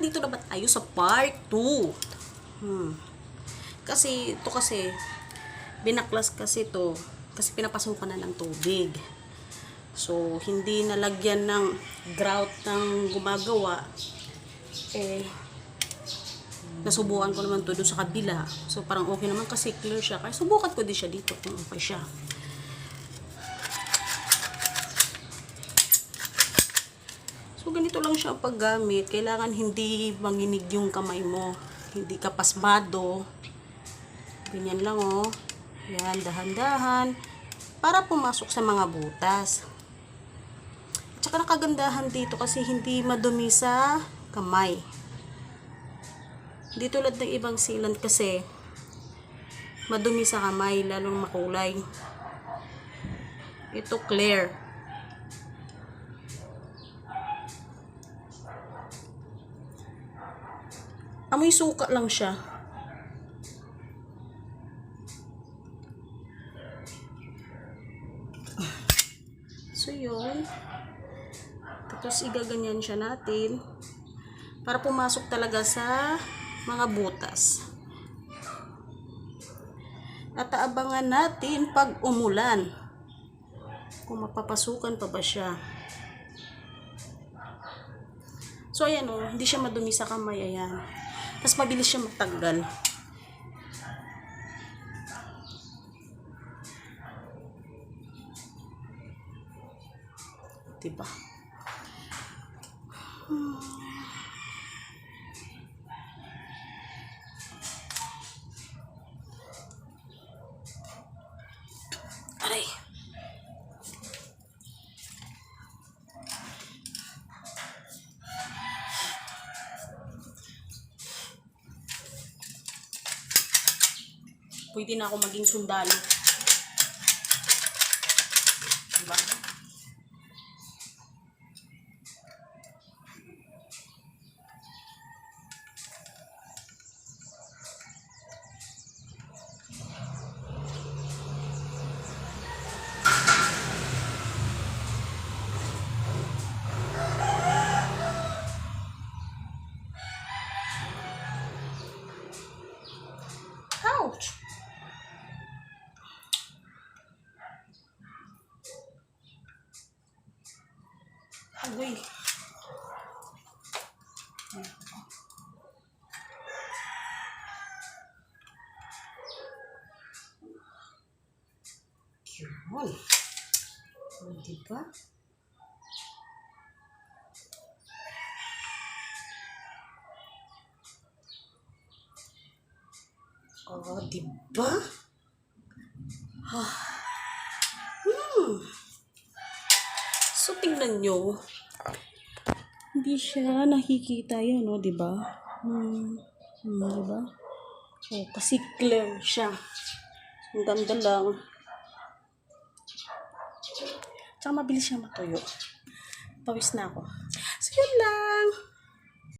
dito naman tayo sa part 2. Kasi, binaklas kasi to kasi pinapasukan na ng tubig. So, hindi nalagyan ng grout ng gumagawa. Nasubukan ko naman to doon sa kabila. So, parang okay naman kasi clear siya. Kaya subukan ko din siya dito kung okay siya. So, ganito lang siya ang paggamit. Kailangan hindi manginig yung kamay mo. Hindi ka pasmado. Ganyan lang, oh. Yan, dahan-dahan. Para pumasok sa mga butas. At saka nakagandahan dito kasi hindi madumi sa kamay. Di tulad ng ibang sealant kasi madumi sa kamay, lalong makulay. Ito clear. Amoy suka lang siya. So yun. Tapos igaganyan siya natin para pumasok talaga sa mga butas. At aabangan natin pag umulan kung mapapasukan pa ba siya. So ayan, oh, hindi siya madumi sa kamay, ayan. Tapos mabilis siya matanggal. Diba? Aray. Pwede na ako maging sundalo. Diba? Ouch! Agoy. Yun. Diba? Oh, diba? So, tingnan nyo. Hindi siya nakikita yan, no? Diba? Diba? Oh, kasi clear siya. Ang ganda lang. Tsaka mabilis siya matuyo. Pawis na ako. So, yun lang.